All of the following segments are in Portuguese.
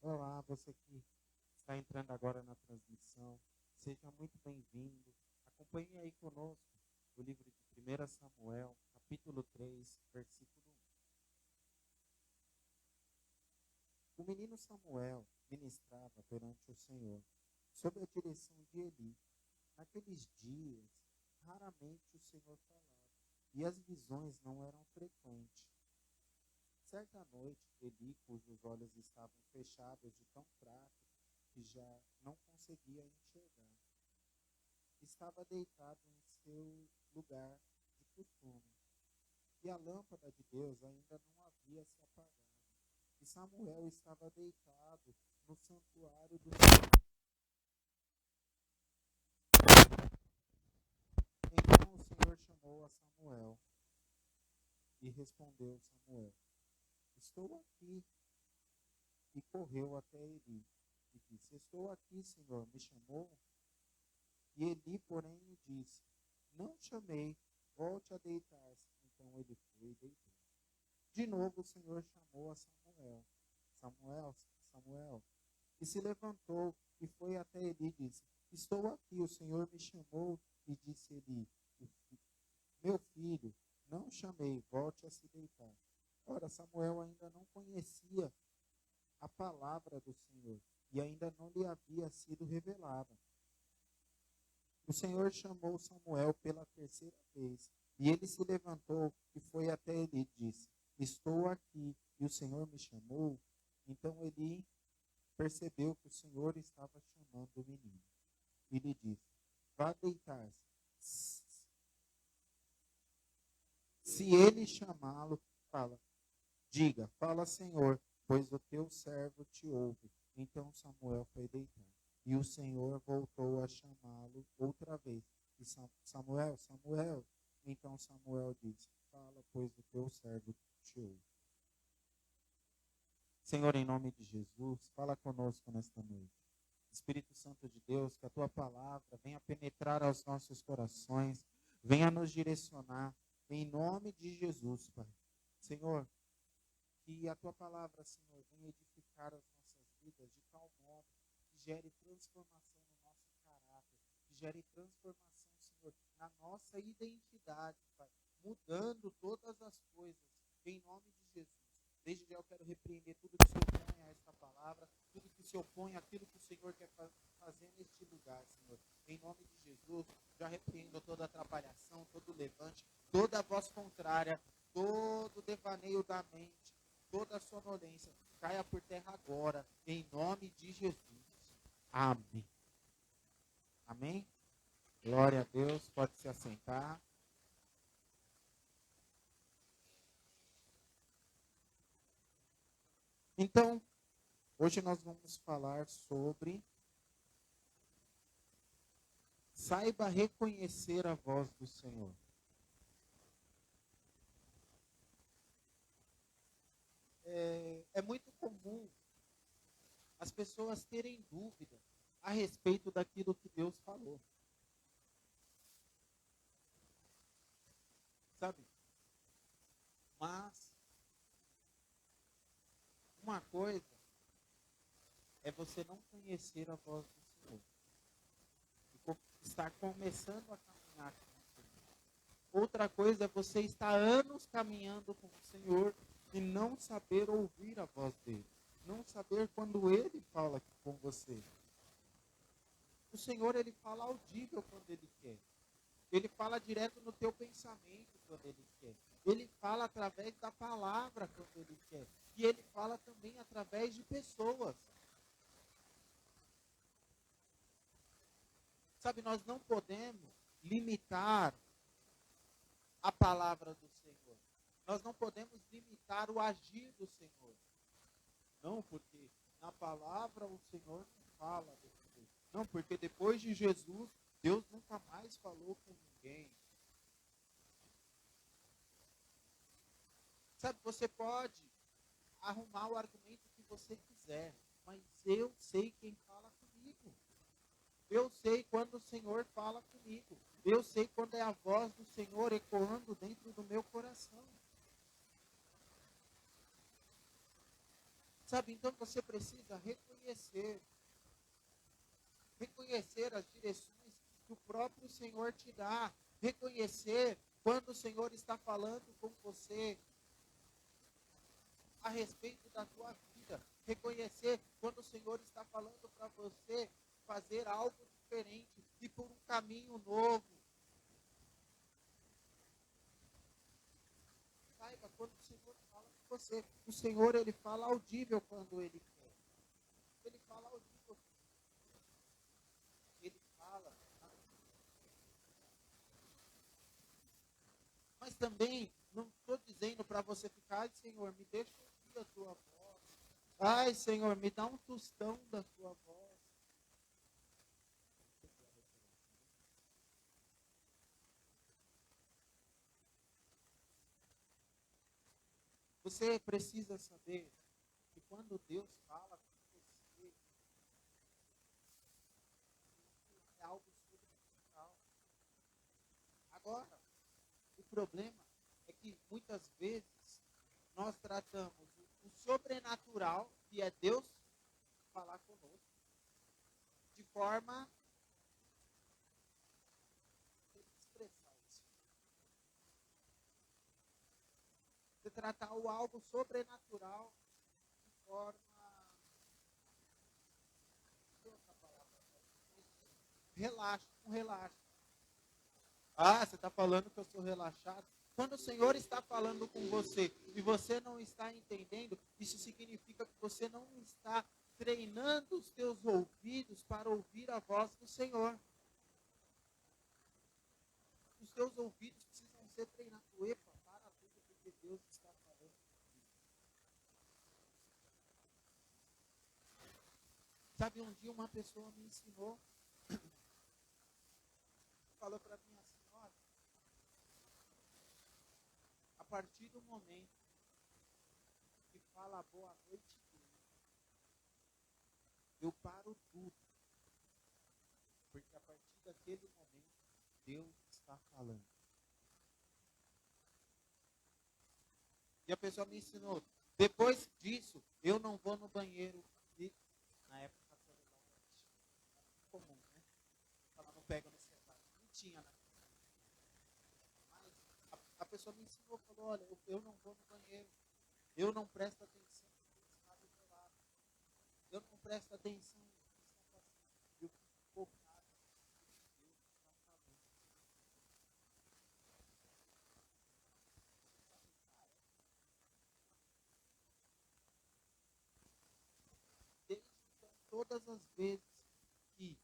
Olá, você que está entrando agora na transmissão, seja muito bem-vindo. Acompanhe aí conosco o livro de 1 Samuel, capítulo 3, versículo 1. O menino Samuel ministrava perante o Senhor, sob a direção de Eli. Naqueles dias, raramente o Senhor falava, e as visões não eram frequentes. Certa noite, Eli, cujos olhos estavam fechados de tão fraco que já não conseguia enxergar, estava deitado em seu lugar de costume, e a lâmpada de Deus ainda não havia se apagado. E Samuel estava deitado no santuário do Senhor. Então o Senhor chamou a Samuel, e respondeu Samuel: Estou aqui. E correu até Eli e disse: Estou aqui, Senhor, me chamou? E Eli, porém, lhe disse: Não chamei, volte a deitar-se. Então ele foi e deitou. De novo o Senhor chamou a Samuel: Samuel, Samuel. E se levantou e foi até Eli e disse: Estou aqui, o Senhor me chamou. E disse Eli: Meu filho, não chamei, volte a se deitar. Ora, Samuel ainda não conhecia a palavra do Senhor, e ainda não lhe havia sido revelada. O Senhor chamou Samuel pela terceira vez, e ele se levantou e foi até Eli e disse: Estou aqui, e o Senhor me chamou. Então Eli percebeu que o Senhor estava chamando o menino, e lhe disse: Vá deitar-se. Se ele chamá-lo, diga, fala, Senhor, pois o teu servo te ouve. Então Samuel foi deitar. E o Senhor voltou a chamá-lo outra vez. E Samuel, Samuel. Então Samuel disse: Fala, pois o teu servo te ouve. Senhor, em nome de Jesus, fala conosco nesta noite. Espírito Santo de Deus, que a tua palavra venha penetrar aos nossos corações, venha nos direcionar, em nome de Jesus, Pai. Senhor, que a tua palavra, Senhor, venha edificar as nossas vidas de tal modo que gere transformação no nosso caráter, que gere transformação, Senhor, na nossa identidade, Pai, mudando todas as coisas, em nome de Jesus. Desde já eu quero repreender tudo que se opõe a esta palavra, tudo que se opõe àquilo que o Senhor quer fazer neste lugar, Senhor. Em nome de Jesus, já repreendo toda atrapalhação, todo levante, toda voz contrária, todo devaneio da mente, toda a sonolência, caia por terra agora, em nome de Jesus. Amém. Amém? Glória a Deus, pode se assentar. Então, hoje nós vamos falar sobre saiba reconhecer a voz do Senhor. É muito comum as pessoas terem dúvida a respeito daquilo que Deus falou. Sabe? Mas uma coisa é você não conhecer a voz do Senhor. E estar começando a caminhar com o Senhor. Outra coisa é você estar anos caminhando com o Senhor e não saber ouvir a voz dele. Não saber quando ele fala com você. O Senhor, ele fala audível quando ele quer. Ele fala direto no teu pensamento quando ele quer. Ele fala através da palavra quando ele quer. E ele fala também através de pessoas. Sabe, nós não podemos limitar a palavra do Senhor. Nós não podemos limitar o agir do Senhor. Não, porque na palavra o Senhor não fala desse jeito. Não, porque depois de Jesus, Deus nunca mais falou com ninguém. Sabe, você pode arrumar o argumento que você quiser, mas eu sei quem fala comigo. Eu sei quando o Senhor fala comigo. Eu sei quando é a voz do Senhor ecoando dentro do meu coração. Sabe, então você precisa reconhecer as direções que o próprio Senhor te dá, reconhecer quando o Senhor está falando com você a respeito da tua vida, reconhecer quando o Senhor está falando para você fazer algo diferente e por um caminho novo. Saiba, quando o Senhor fala com você, o Senhor, ele fala audível quando ele quer. Ele fala audível. Ele fala. Mas também, não estou dizendo para você ficar, ai, Senhor, me deixa ouvir a tua voz. Ai, Senhor, me dá um tostão da tua voz. Você precisa saber que quando Deus fala com você, é algo sobrenatural. Agora, o problema é que muitas vezes nós tratamos o sobrenatural, que é Deus falar conosco, de forma expressar isso. Você tratar o algo sobrenatural de forma relaxa, um relaxa. Ah, você está falando que eu sou relaxado? Quando o Senhor está falando com você e você não está entendendo, isso significa que você não está treinando os teus ouvidos para ouvir a voz do Senhor. Os teus ouvidos precisam ser treinados. Epa, para tudo, porque Deus está falando comigo. Sabe, um dia uma pessoa me ensinou, falou para mim assim, olha, a partir do momento que fala boa noite, eu paro tudo. Porque a partir daquele momento, Deus está falando. E a pessoa me ensinou, depois disso, eu não vou no banheiro. E na época a celular era comum, né? Ela não pega no celular. Não tinha, né? Mas a pessoa me ensinou, falou, olha, eu não vou no banheiro. Eu não presto atenção no que está do meu lado. Eu não presto atenção no que está passando. Eu fico focado no que Deus está falando. Desde então, todas as vezes que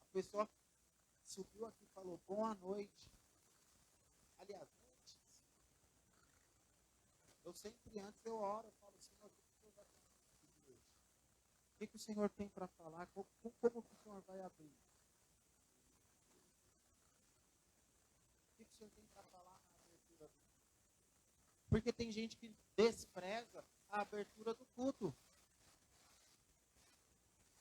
a pessoa subiu aqui e falou boa noite, aliás, antes, eu sempre antes eu oro, eu falo, Senhor, o que o Senhor vai falar comigo hoje? O que o Senhor tem para falar? Como que o Senhor vai abrir? O que o Senhor tem para falar na abertura do culto? Porque tem gente que despreza a abertura do culto.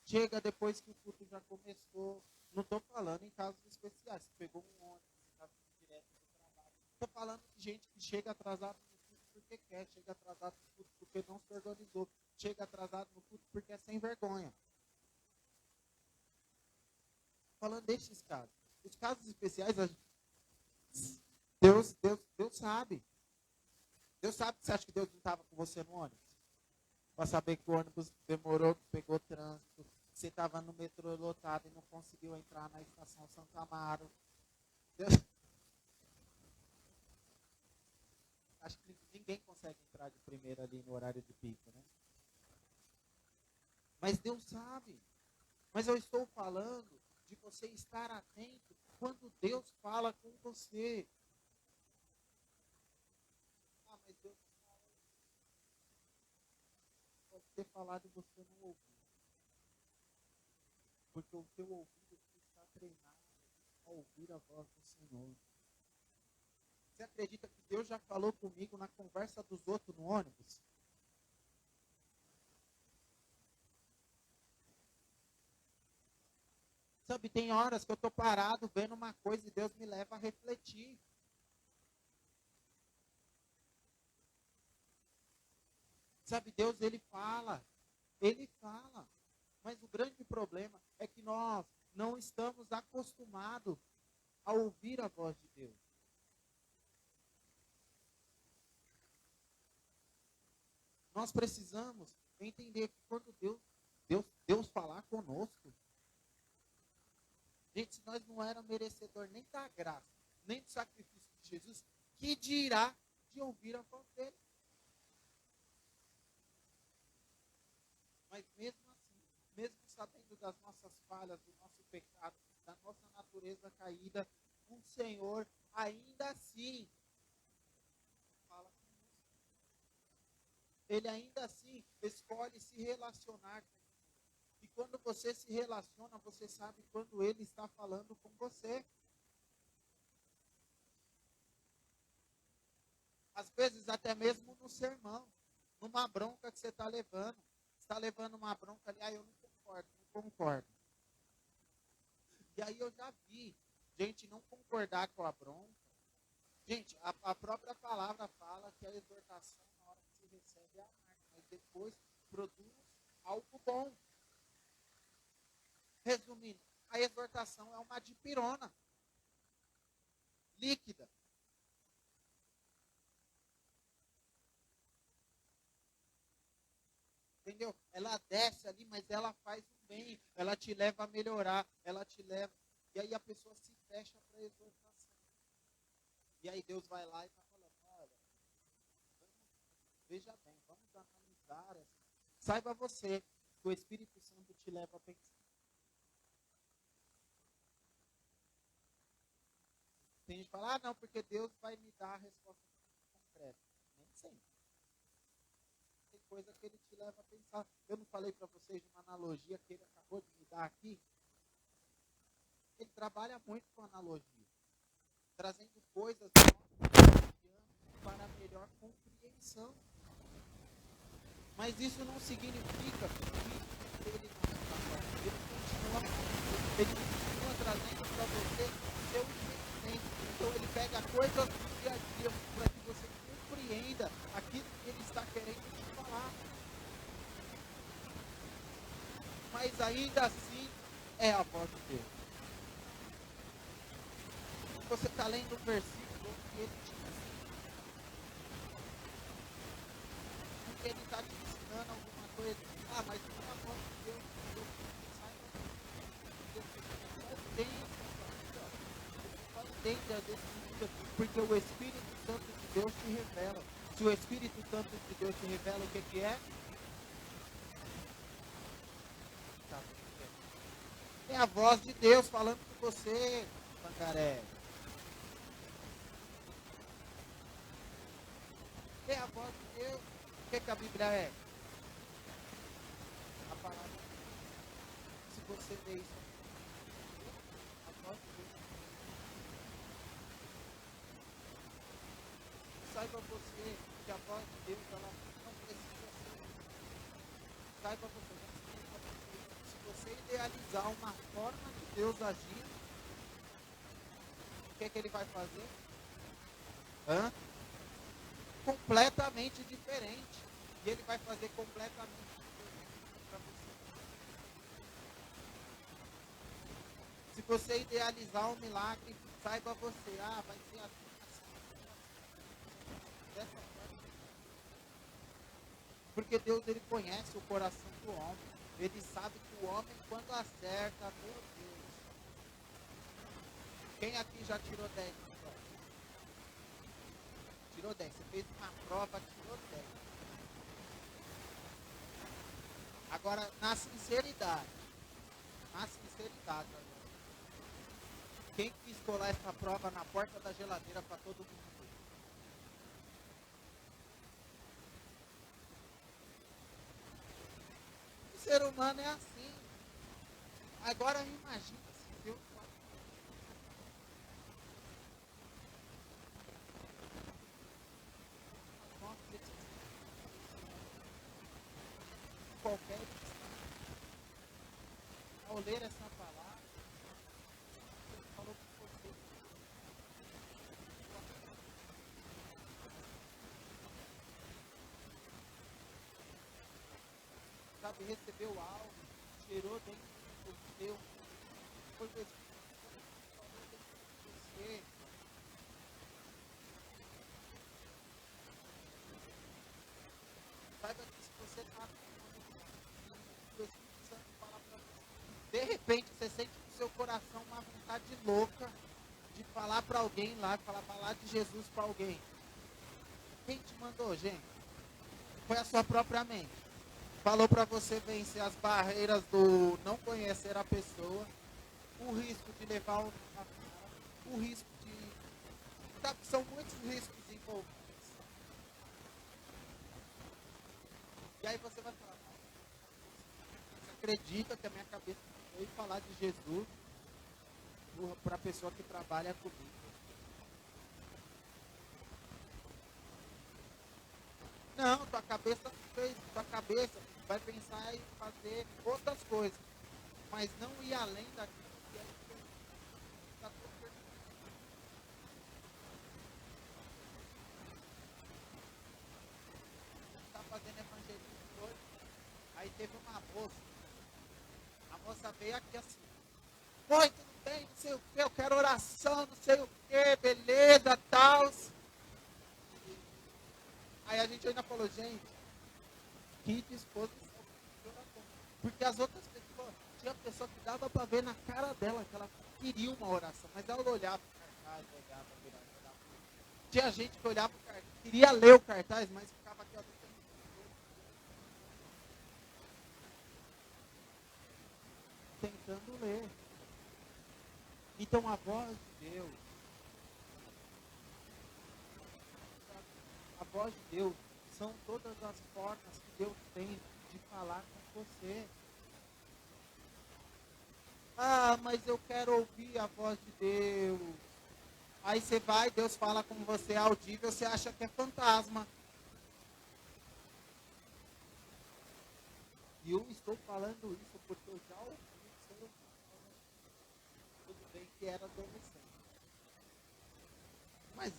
Chega depois que o culto já começou. Não estou falando em casos especiais. Você pegou um ônibus, você está vindo direto do trabalho. Estou falando de gente que chega atrasado no culto porque quer, chega atrasado no culto porque não se organizou, chega atrasado no culto porque é sem vergonha. Falando desses casos. Os casos especiais, Deus sabe. Deus sabe que você acha que Deus não estava com você no ônibus? Para saber que o ônibus demorou, que pegou trânsito, que você estava no metrô lotado e não conseguiu entrar na estação Santa Amaro. Deus... Acho que ninguém consegue entrar de primeira ali no horário de pico, né? Mas Deus sabe. Mas eu estou falando de você estar atento quando Deus fala com você. Ah, mas Deus fala. Pode ter falado e você não ouviu. Porque o teu ouvido está treinado a ouvir a voz do Senhor. Você acredita que Deus já falou comigo na conversa dos outros no ônibus? Sabe, tem horas que eu estou parado vendo uma coisa e Deus me leva a refletir. Sabe, Deus, ele fala. Ele fala. Mas o grande problema é que nós não estamos acostumados a ouvir a voz de Deus. Nós precisamos entender que quando Deus falar conosco, gente, se nós não éramos merecedor nem da graça, nem do sacrifício de Jesus, que dirá de ouvir a voz dele? Mas mesmo assim, mesmo sabendo das nossas falhas, do nosso pecado, da nossa natureza caída, o Senhor ainda assim fala conosco. Ele ainda assim escolhe se relacionar com você. E quando você se relaciona, você sabe quando ele está falando com você. Às vezes até mesmo no sermão, numa bronca que você está levando. Você está levando uma bronca ali, eu não concordo. E aí eu já vi gente não concordar com a bronca. Gente, a própria palavra fala que a exortação, na hora que se recebe, é amarga, mas depois produz algo bom. Resumindo, a exortação é uma dipirona líquida. Entendeu? Ela desce ali, mas ela faz um bem. Ela te leva a melhorar. Ela te leva. E aí a pessoa se fecha para a exortação. E aí Deus vai lá e está falando, olha, veja bem, vamos analisar essa. Saiba você que o Espírito Santo te leva a pensar. Tem gente que fala, não, porque Deus vai me dar a resposta concreta. Nem sempre. Tem coisa que ele te leva a pensar. Eu não falei para vocês de uma analogia que ele acabou de me dar aqui? Ele trabalha muito com analogia, trazendo coisas do nosso cotidiano para melhor compreensão. Mas isso não significa que ele não está falando. Ele continua trazendo para você o seu entendimento. Então ele pega coisas do dia a dia para que você compreenda aquilo que ele está querendo te falar. Mas ainda assim é a voz de Deus. Você está lendo um versículo que ele te ensina. Porque ele está te ensinando alguma coisa. Mas não é a voz de Deus. Só entende a Escritura, porque o Espírito Santo de Deus te revela. Se o Espírito Santo de Deus te revela, o que é? É a voz de Deus falando com você, Pangaré. É a voz de Deus. O que a Bíblia é? A palavra. Se você vê isso, a voz de Deus. Saiba você que a voz de Deus ela não precisa ser. Saiba você, se você idealizar uma forma de Deus agir, o que ele vai fazer? Completamente diferente. E ele vai fazer completamente diferente para você. Se você idealizar um milagre, saiba você, vai ser assim, dessa forma. Porque Deus, ele conhece o coração do homem. Ele sabe que o homem, quando acerta, meu Deus. Quem aqui já tirou 10? Tirou 10. Você fez uma prova, tirou 10. Agora, na sinceridade. Quem quis colar essa prova na porta da geladeira para todo mundo ver? O ser humano é assim. Agora imagina se Deus faz. Qualquer instante. Ao ler essa palavra, Deus falou com você. sabe, recebeu algo, gerou dentro de você, foi você, saiba que se você está o Espírito Santo fala para você, de repente você sente no seu coração uma vontade louca de falar para alguém lá, falar de Jesus para alguém. Quem te mandou, gente? Foi a sua própria mente. Falou para você vencer as barreiras do não conhecer a pessoa, o risco de levar o na cara, o risco de... Sabe, são muitos riscos envolvidos. E aí você vai falar, você acredita que a minha cabeça foi falar de Jesus para a pessoa que trabalha comigo? Não, tua cabeça vai pensar em fazer outras coisas, mas não ir além daquilo que é da tua perspectiva. Está fazendo evangelismo hoje, aí teve uma moça, a moça veio aqui assim, oi, tudo bem, não sei o que, eu quero oração, não sei o que, beleza, tal. Aí a gente ainda falou, gente, que disposição de oração. Porque as outras pessoas, tinha pessoa que dava para ver na cara dela que ela queria uma oração, mas ela olhava o cartaz, olhava, virava. Tinha gente que olhava o cartaz, queria ler o cartaz, mas ficava aqui, ó, tentando ler. Então a voz de Deus, a voz de Deus, são todas as formas que Deus tem de falar com você. Ah, mas eu quero ouvir a voz de Deus. Aí você vai, Deus fala com você audível, você acha que é fantasma. E eu estou falando isso porque eu já ouvi o ser humano falando. Tudo bem que era adolescente. Mas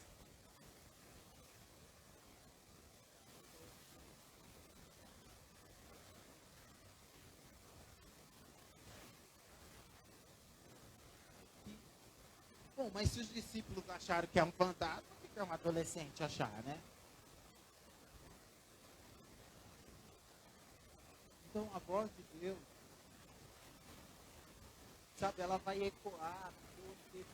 bom, mas se os discípulos acharam que é um fantasma, o que é um adolescente achar, né? Então a voz de Deus, sabe, ela vai ecoar no teu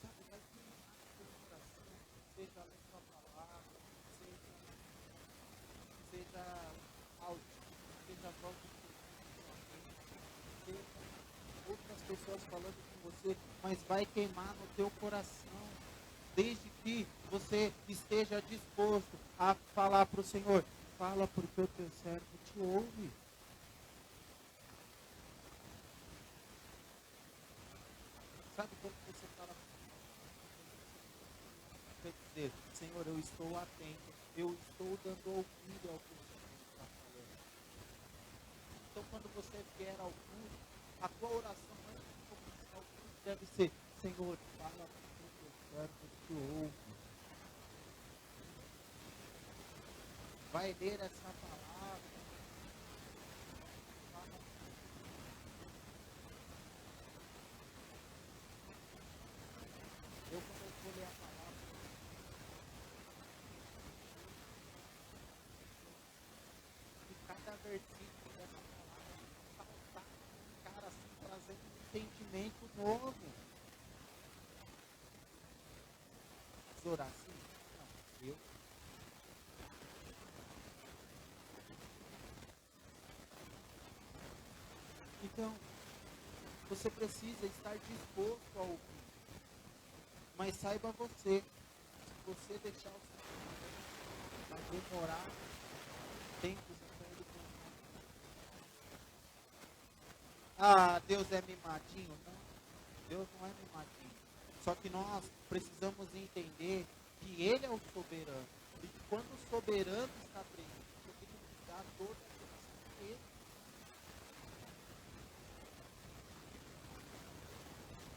sabe, vai queimar no teu coração, seja a sua palavra, seja áudio, seja a voz de Deus, seja outras pessoas falando com você, mas vai queimar no teu coração, desde que você esteja disposto a falar para o Senhor, fala porque o teu servo te ouve. Sabe quando você fala para dizer, Senhor, eu estou atento, eu estou dando ouvido ao que o Senhor está falando. Então quando você vier ao culto, a tua oração antes de começar o culto deve ser, Senhor, fala porque o teu servo te ouve. Vai ler essa palavra. Eu, quando eu vou ler a palavra, de cada versículo dessa palavra, saltar cara assim, trazendo um sentimento novo. Orar assim? Não, eu. Então, você precisa estar disposto a ouvir. Mas saiba você, se você deixar o Senhor, vai demorar tempos até ele pensar. Ah, Deus é mimadinho? Não, Deus não é mimadinho. Só que nós precisamos entender que Ele é o soberano. E que quando o soberano está presente, eu tenho que dar toda a atenção a Ele.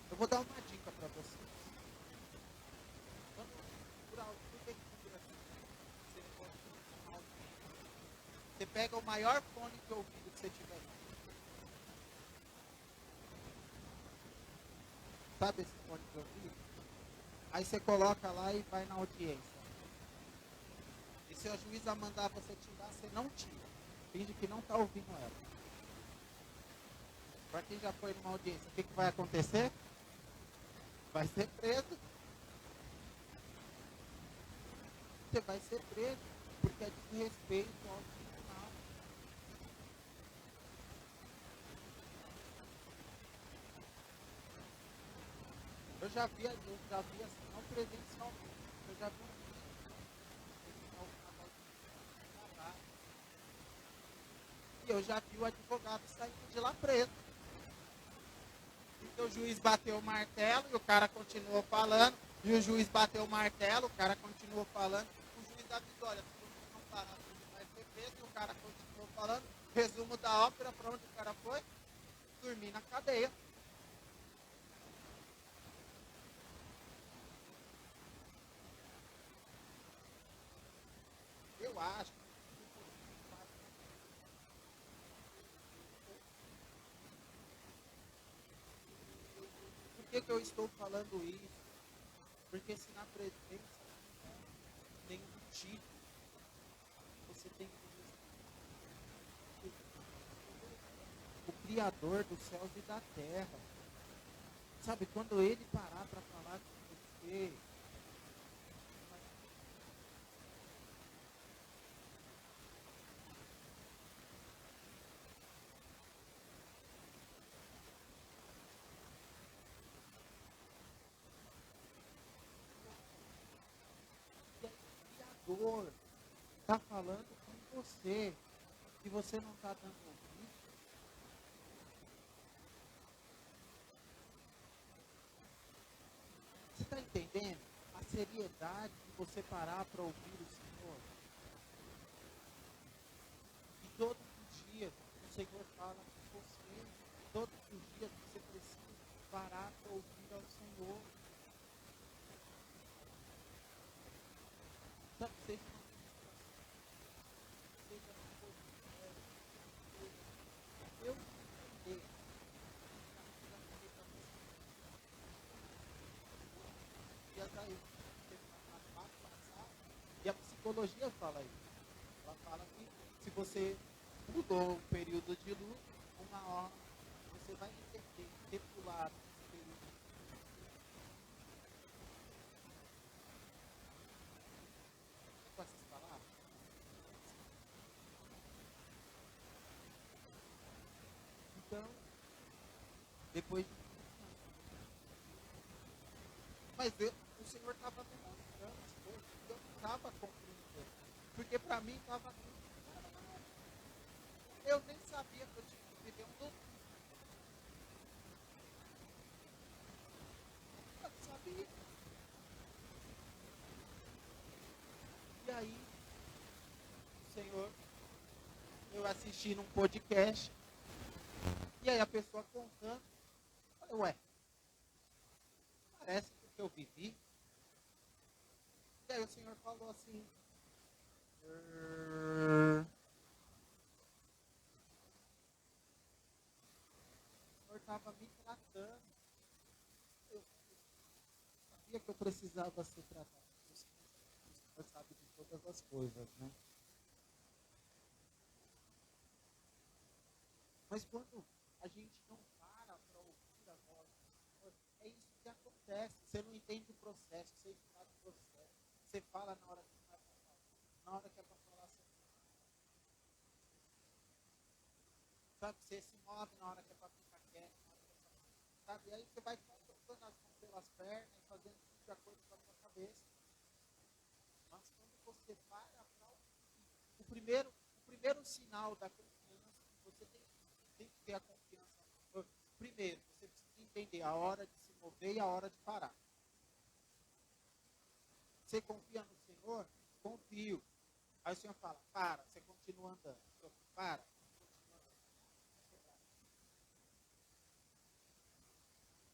Eu vou dar uma dica para vocês. Quando, por algum motivo, você pega o maior fone de ouvido que você tiver. Sabe esse fone de ouvido? Aí você coloca lá e vai na audiência. E se a juíza mandar você tirar, você não tira. Finge que não está ouvindo ela. Para quem já foi numa audiência, o que vai acontecer? Vai ser preso. Você vai ser preso, porque é desrespeito ao tribunal. Eu já vi assim, não presencialmente, eu já vi um e eu já vi o advogado saindo de lá preso. Porque o juiz bateu o martelo e o cara continuou falando, e o juiz bateu o martelo, o cara continuou falando, o juiz avisou, olha, se você não parar, você vai ser preso, e o cara continuou falando. Resumo da ópera, para onde o cara foi? Dormir na cadeia. Eu acho. Por que eu estou falando isso? Porque se na presença tem um título, você tem que o Criador dos céus e da terra. Sabe, quando ele parar para falar com você, o Criador está falando com você, e você não está dando ouvido. Você está entendendo a seriedade de você parar para ouvir o Senhor? E todos os dias o Senhor fala com você. Todos os dias você precisa parar para ouvir ao Senhor. Sabe, seja uma ministração, seja uma coisa, eu entender. E a psicologia fala isso. Ela fala que se você mudou o período de luto, uma hora você vai entender, depular esse período. Com essas palavras? Então, depois de mas o Senhor estava demonstrando as coisas, eu não estava compreendendo. Porque para mim estava tudo. Eu nem sabia que eu tinha que viver um luto. Eu não sabia. E aí, o Senhor, eu assisti num podcast, e aí a pessoa contando, eu falei, ué, parece que eu vivi. E aí o Senhor falou assim, o Senhor estava me tratando. Eu sabia que eu precisava ser tratado. O Senhor sabe de todas as coisas, né? Mas quando a gente não para para ouvir a voz do Senhor, é isso que acontece. Você não entende o processo, você ignora o processo. Você fala na hora que não é para falar. Na hora que é para falar, você não. Sabe, você se move na hora que é para ficar quieto, na hora que é para. Sabe, e aí você vai colocando as mãos pelas pernas e fazendo tudo de acordo com a sua cabeça. Mas quando você para ouvir, o primeiro sinal da confiança, você tem que ter a confiança no Senhor. Primeiro, você precisa entender a hora de se mover e a hora de parar. Você confia no Senhor? Confio. Aí o Senhor fala, para, você continua andando. O Senhor fala, para, continua andando.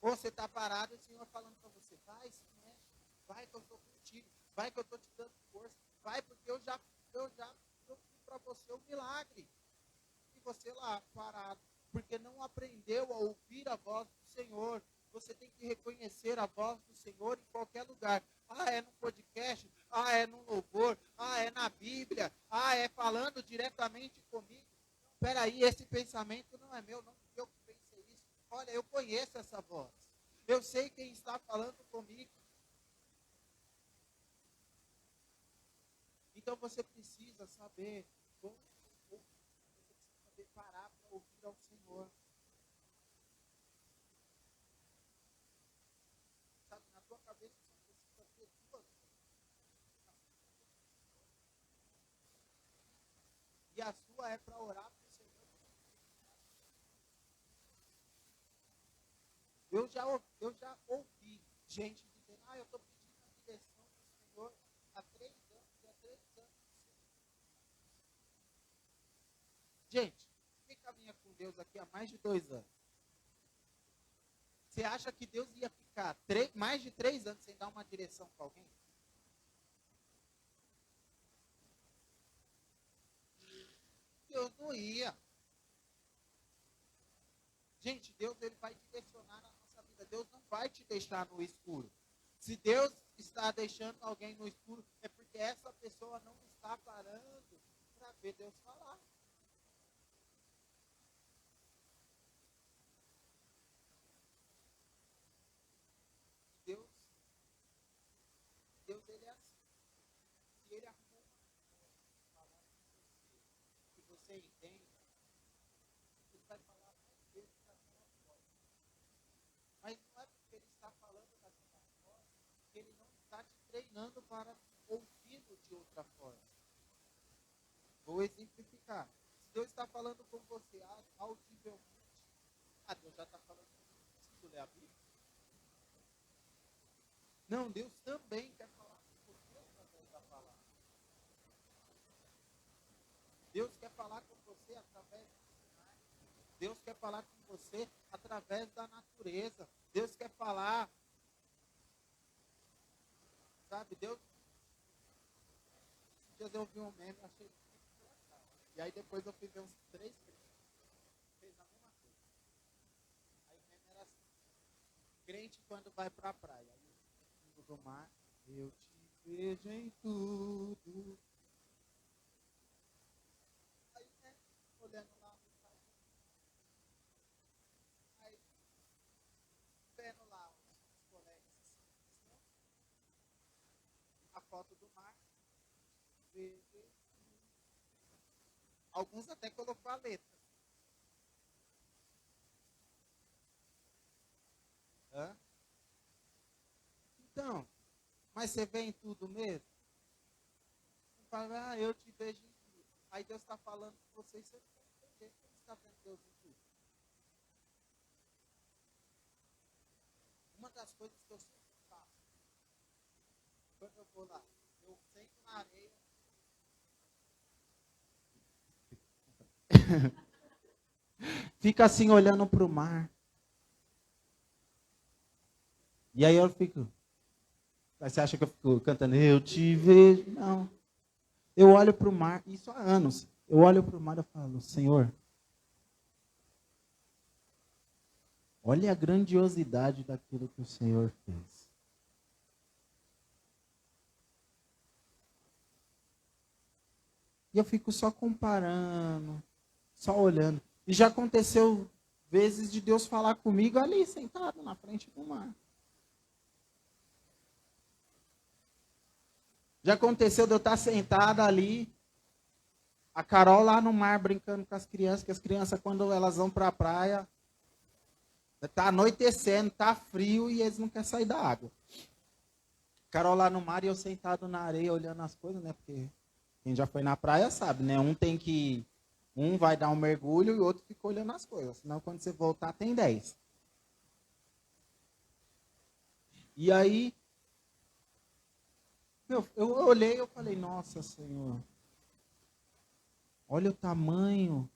Ou você está parado e o Senhor falando para você, vai, se mexe, vai que eu estou contigo, vai que eu estou te dando força, vai porque eu já fui para você um milagre. E você lá, parado, porque não aprendeu a ouvir a voz do Senhor. Você tem que reconhecer a voz do Senhor em qualquer lugar. Ah, é no podcast? Ah, é no louvor? Ah, é na Bíblia? Ah, é falando diretamente comigo? Espera aí, esse pensamento não é meu, não fui eu que pensei isso. Olha, eu conheço essa voz. Eu sei quem está falando comigo. Então você precisa saber como ouvir. Você precisa saber parar para ouvir ao Senhor. Sabe, na tua cabeça você precisa ter duas coisas. E a sua é para orar para o Senhor. Eu já ouvi gente dizendo, eu estou pedindo a direção do Senhor há 3 anos e há 3 anos. Gente, quem caminha com Deus aqui há mais de 2 anos? Você acha que Deus ia ficar mais de 3 anos sem dar uma direção para alguém? Deus não ia. Gente, Deus ele vai direcionar na nossa vida. Deus não vai te deixar no escuro. Se Deus está deixando alguém no escuro, é porque essa pessoa não está parando para ver Deus falar. Deus ele é assim. Se ele arrumou uma palavra que você entende, ele vai falar mais vezes daquela forma. Mas não é porque ele está falando daquela forma que ele não está te treinando para ouvi-lo de outra forma. Vou exemplificar. Se Deus está falando com você audivelmente, Deus já está falando comigo, não preciso ler a Bíblia. Não, Deus também quer falar com você através da palavra. Deus quer falar com você através dos sinais. Deus quer falar com você através da natureza. Deus quer falar. Sabe, Deus. Esses dias eu vi um meme, achei muito engraçado. E aí depois eu fui ver uns 3 fez a mesma coisa. Aí o meme era assim. Crente quando vai para a praia. Aí no fundo do mar, eu te vejo em tudo. Aí, né, olhando lá no site. Aí, vendo lá os colegas assim, né? A foto do mar. Alguns até colocou a letra. Hã? Então, mas você vê em tudo mesmo? Você fala, eu te vejo em tudo. Aí Deus está falando com você e você não vai entender que você está vendo Deus em tudo. Uma das coisas que eu sempre faço, quando eu vou lá, eu sento na areia. Fica assim olhando para o mar. E aí eu fico. Você acha que eu fico cantando, eu te vejo? Não. Eu olho para o mar, isso há anos. Eu olho para o mar e falo, Senhor, olha a grandiosidade daquilo que o Senhor fez. E eu fico só comparando, só olhando. E já aconteceu vezes de Deus falar comigo ali, sentado na frente do mar. Já aconteceu de eu estar sentada ali, a Carol lá no mar brincando com as crianças, que as crianças quando elas vão para a praia, está anoitecendo, está frio e eles não querem sair da água. Carol lá no mar e eu sentado na areia olhando as coisas, né? Porque quem já foi na praia sabe, né? Um vai dar um mergulho e o outro fica olhando as coisas. Senão quando você voltar tem 10. E aí, eu olhei e eu falei, nossa Senhor, olha o tamanho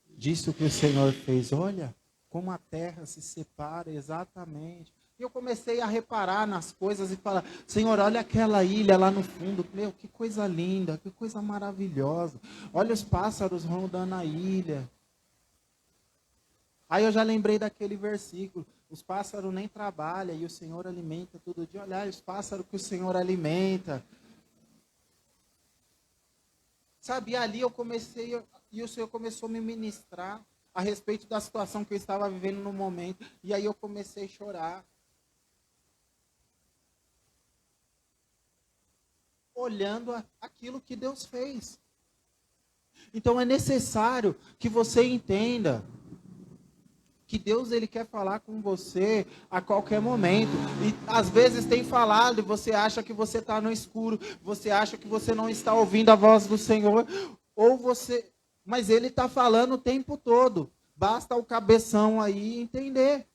disso que o Senhor fez. Olha como a terra se separa exatamente. E eu comecei a reparar nas coisas e falar, Senhor, olha aquela ilha lá no fundo. Meu, que coisa linda, que coisa maravilhosa. Olha os pássaros rondando a ilha. Aí eu já lembrei daquele versículo. Os pássaros nem trabalham e o Senhor alimenta todo dia. Olha, os pássaros que o Senhor alimenta. Sabe, e ali eu comecei, e o Senhor começou a me ministrar a respeito da situação que eu estava vivendo no momento. E aí eu comecei a chorar. Olhando aquilo que Deus fez. Então é necessário que você entenda que Deus ele quer falar com você a qualquer momento. E às vezes tem falado e você acha que você está no escuro, você acha que você não está ouvindo a voz do Senhor, ou você, mas ele está falando o tempo todo. Basta o cabeção aí entender.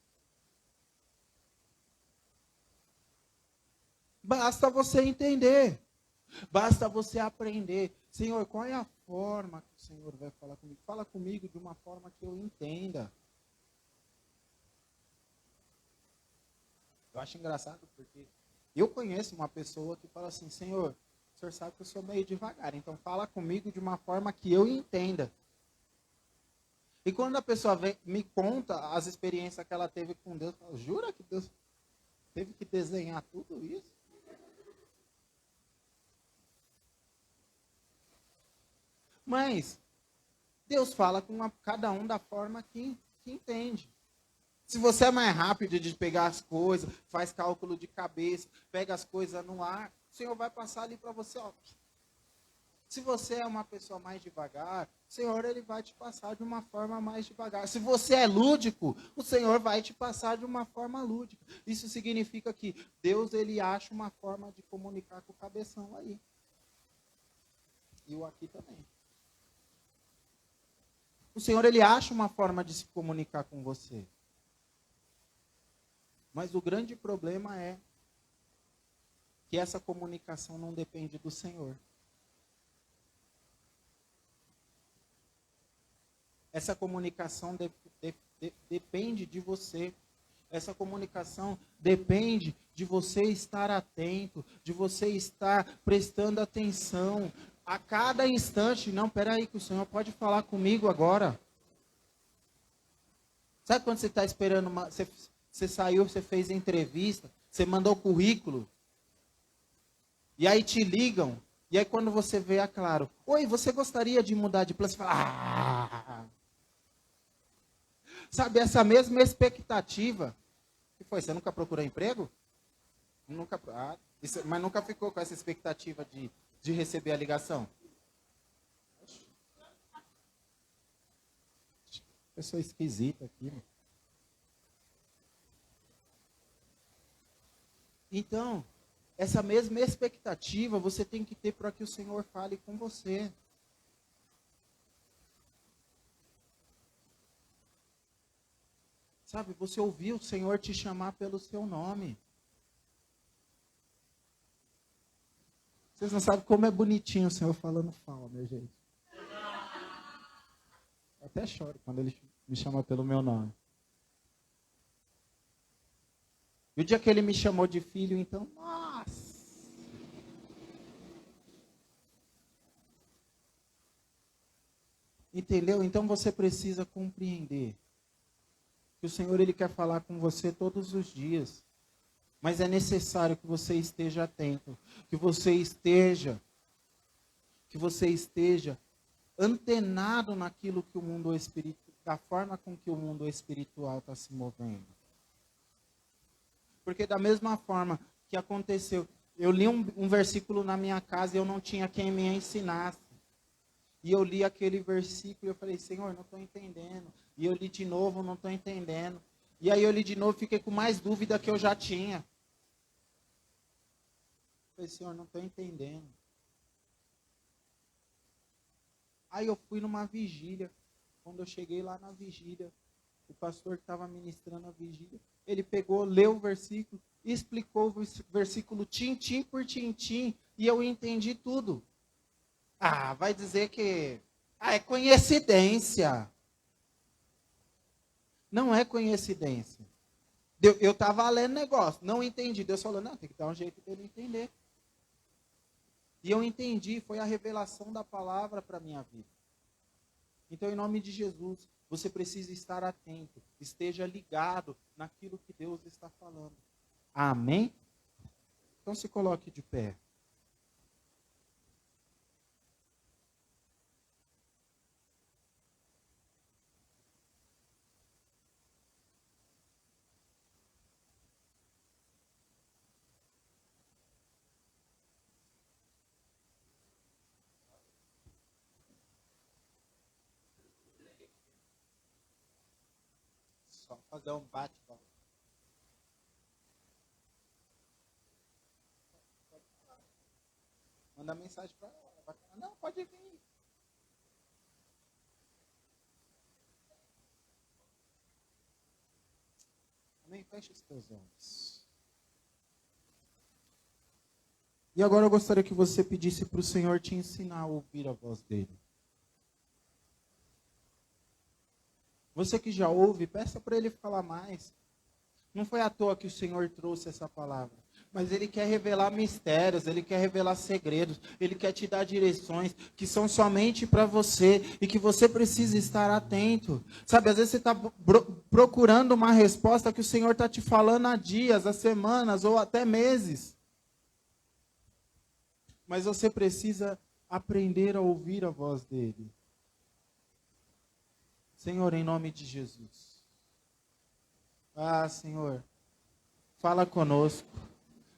Basta você entender. Basta você aprender. Senhor, qual é a forma que o Senhor vai falar comigo? Fala comigo de uma forma que eu entenda. Eu acho engraçado porque eu conheço uma pessoa que fala assim, Senhor, o Senhor sabe que eu sou meio devagar, então fala comigo de uma forma que eu entenda. E quando a pessoa me conta as experiências que ela teve com Deus, eu falo, jura que Deus teve que desenhar tudo isso? Mas Deus fala com cada um da forma que entende. Se você é mais rápido de pegar as coisas, faz cálculo de cabeça, pega as coisas no ar, o Senhor vai passar ali para você. Ó. Se você é uma pessoa mais devagar, o Senhor ele vai te passar de uma forma mais devagar. Se você é lúdico, o Senhor vai te passar de uma forma lúdica. Isso significa que Deus ele acha uma forma de comunicar com o cabeção aí. E o aqui também. O Senhor ele acha uma forma de se comunicar com você. Mas o grande problema é que essa comunicação não depende do Senhor. Essa comunicação depende de você. Essa comunicação depende de você estar atento, de você estar prestando atenção a cada instante. Não, peraí, que o Senhor pode falar comigo agora. Sabe quando você está esperando você saiu, você fez entrevista, você mandou currículo, e aí te ligam, e aí quando você vê, é claro, oi, você gostaria de mudar de plano? Você fala, Sabe, essa mesma expectativa, que foi, você nunca procurou emprego? Nunca, mas nunca ficou com essa expectativa de receber a ligação? Pessoa esquisita aqui, né? Então, essa mesma expectativa você tem que ter para que o Senhor fale com você. Sabe, você ouviu o Senhor te chamar pelo seu nome. Vocês não sabem como é bonitinho o Senhor falando fala, meu gente. Eu até choro quando Ele me chama pelo meu nome. E o dia que Ele me chamou de filho, então, nossa! Entendeu? Então você precisa compreender que o Senhor ele quer falar com você todos os dias. Mas é necessário que você esteja atento, que você esteja antenado naquilo que o mundo espiritual, da forma com que o mundo espiritual está se movendo. Porque da mesma forma que aconteceu, eu li um versículo na minha casa e eu não tinha quem me ensinasse. E eu li aquele versículo e eu falei, Senhor, não estou entendendo. E eu li de novo, não estou entendendo. E aí eu li de novo, fiquei com mais dúvida que eu já tinha. Eu falei, Senhor, não estou entendendo. Aí eu fui numa vigília. Quando eu cheguei lá na vigília, o pastor que estava ministrando a vigília, ele pegou, leu o versículo, explicou o versículo tintim por tintim, e eu entendi tudo. Vai dizer que é coincidência. Não é coincidência. Eu estava lendo negócio, não entendi. Deus falou, não, tem que dar um jeito dele entender. E eu entendi, foi a revelação da palavra para a minha vida. Então, em nome de Jesus, você precisa estar atento, esteja ligado naquilo que Deus está falando. Amém? Então se coloque de pé. Só fazer um bate-volta. Manda mensagem para ela. Não, pode vir. Amém? Feche os teus olhos. E agora eu gostaria que você pedisse para o Senhor te ensinar a ouvir a voz dele. Você que já ouve, peça para ele falar mais. Não foi à toa que o Senhor trouxe essa palavra. Mas ele quer revelar mistérios, ele quer revelar segredos, ele quer te dar direções que são somente para você e que você precisa estar atento. Sabe, às vezes você está procurando uma resposta que o Senhor está te falando há dias, há semanas ou até meses. Mas você precisa aprender a ouvir a voz dele. Senhor, em nome de Jesus. Ah, Senhor, fala conosco,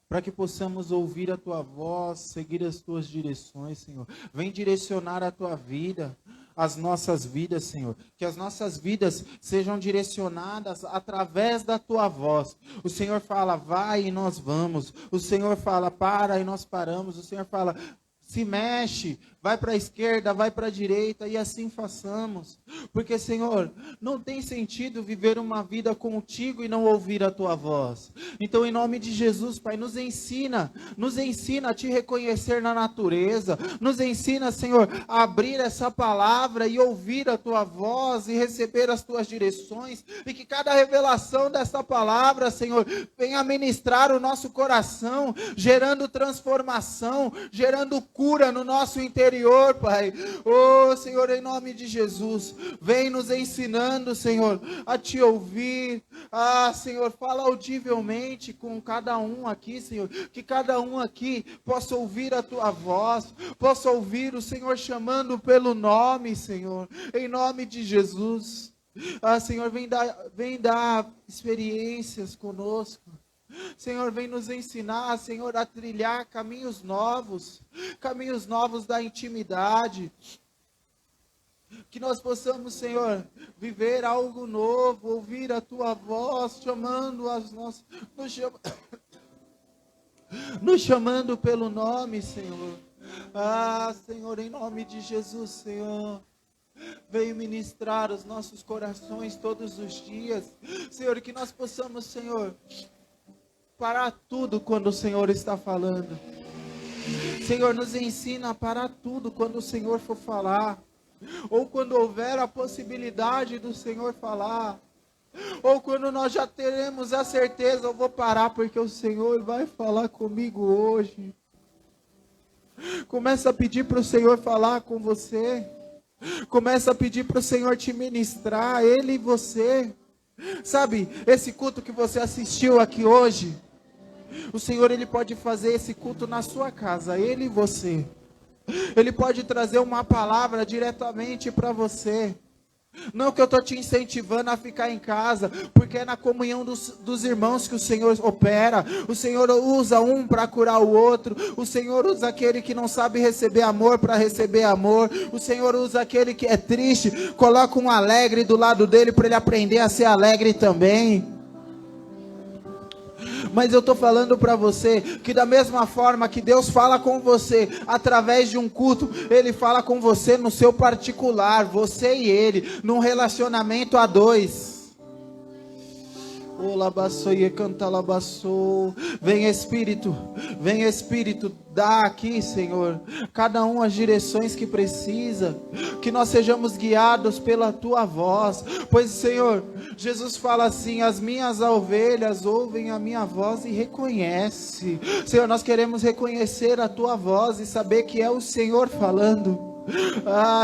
para que possamos ouvir a Tua voz, seguir as Tuas direções, Senhor. Vem direcionar a Tua vida, as nossas vidas, Senhor. Que as nossas vidas sejam direcionadas através da Tua voz. O Senhor fala, vai e nós vamos. O Senhor fala, para e nós paramos. O Senhor fala, se mexe, vai para a esquerda, vai para a direita e assim façamos. Porque, Senhor, não tem sentido viver uma vida contigo e não ouvir a tua voz. Então, em nome de Jesus, Pai, nos ensina a te reconhecer na natureza. Nos ensina, Senhor, a abrir essa palavra e ouvir a tua voz e receber as tuas direções. E que cada revelação dessa palavra, Senhor, venha ministrar o nosso coração, gerando transformação, gerando cura no nosso interior, Pai. Oh, Senhor, em nome de Jesus, vem nos ensinando, Senhor, a te ouvir. Ah, Senhor, fala audivelmente com cada um aqui, Senhor, que cada um aqui possa ouvir a tua voz, possa ouvir o Senhor chamando pelo nome, Senhor, em nome de Jesus. Ah, Senhor, vem dar experiências conosco. Senhor, vem nos ensinar, Senhor, a trilhar caminhos novos da intimidade. Que nós possamos, Senhor, viver algo novo, ouvir a Tua voz, nos chamando pelo nome, Senhor. Ah, Senhor, em nome de Jesus, Senhor. Venha ministrar os nossos corações todos os dias. Senhor, que nós possamos, Senhor, parar tudo quando o Senhor está falando. Senhor, nos ensina a parar tudo quando o Senhor for falar. Ou quando houver a possibilidade do Senhor falar. Ou quando nós já teremos a certeza, eu vou parar porque o Senhor vai falar comigo hoje. Começa a pedir para o Senhor falar com você. Começa a pedir para o Senhor te ministrar, Ele e você. Sabe, esse culto que você assistiu aqui hoje, o Senhor, Ele pode fazer esse culto na sua casa, Ele e você. Ele pode trazer uma palavra diretamente para você. Não que eu estou te incentivando a ficar em casa, porque é na comunhão dos irmãos que o Senhor opera. O Senhor usa um para curar o outro. O Senhor usa aquele que não sabe receber amor para receber amor. O Senhor usa aquele que é triste, coloca um alegre do lado dele para ele aprender a ser alegre também. Mas eu estou falando para você que da mesma forma que Deus fala com você através de um culto, Ele fala com você no seu particular, você e Ele, num relacionamento a dois. Vem Espírito, dá aqui, Senhor, cada um as direções que precisa, que nós sejamos guiados pela tua voz, pois, Senhor, Jesus fala assim: as minhas ovelhas ouvem a minha voz e reconhece. Senhor, nós queremos reconhecer a tua voz e saber que é o Senhor falando.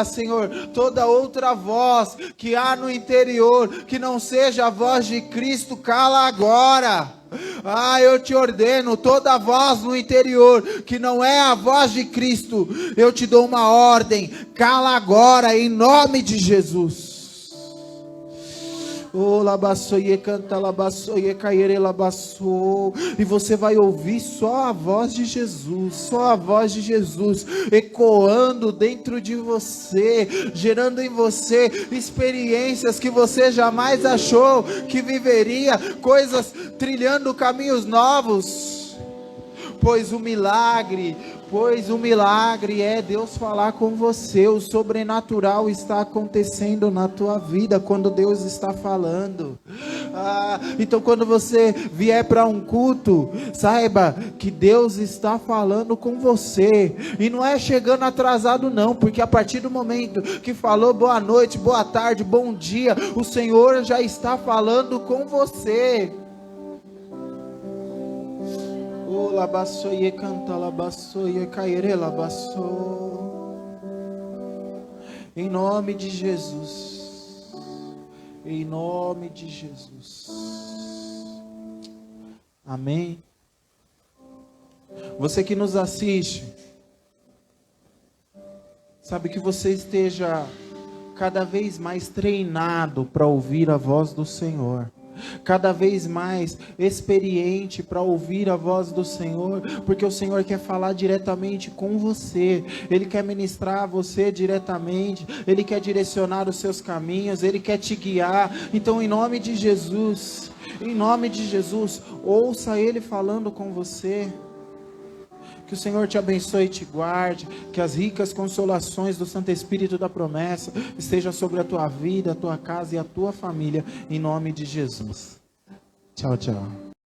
Senhor, toda outra voz que há no interior, que não seja a voz de Cristo, cala agora. Eu te ordeno, toda voz no interior, que não é a voz de Cristo, eu te dou uma ordem, cala agora, em nome de Jesus. E você vai ouvir só a voz de Jesus, só a voz de Jesus, ecoando dentro de você, gerando em você experiências que você jamais achou que viveria, coisas trilhando caminhos novos, pois o milagre é Deus falar com você. O sobrenatural está acontecendo na tua vida quando Deus está falando. Então quando você vier para um culto, saiba que Deus está falando com você, e não é chegando atrasado não, porque a partir do momento que falou boa noite, boa tarde, bom dia, o Senhor já está falando com você. Em nome de Jesus, em nome de Jesus, amém. Você que nos assiste, sabe, que você esteja cada vez mais treinado para ouvir a voz do Senhor, cada vez mais experiente para ouvir a voz do Senhor, porque o Senhor quer falar diretamente com você, Ele quer ministrar a você diretamente, Ele quer direcionar os seus caminhos, Ele quer te guiar. Então, em nome de Jesus, ouça Ele falando com você. Que o Senhor te abençoe e te guarde, que as ricas consolações do Santo Espírito da promessa estejam sobre a tua vida, a tua casa e a tua família, em nome de Jesus. Tchau, tchau.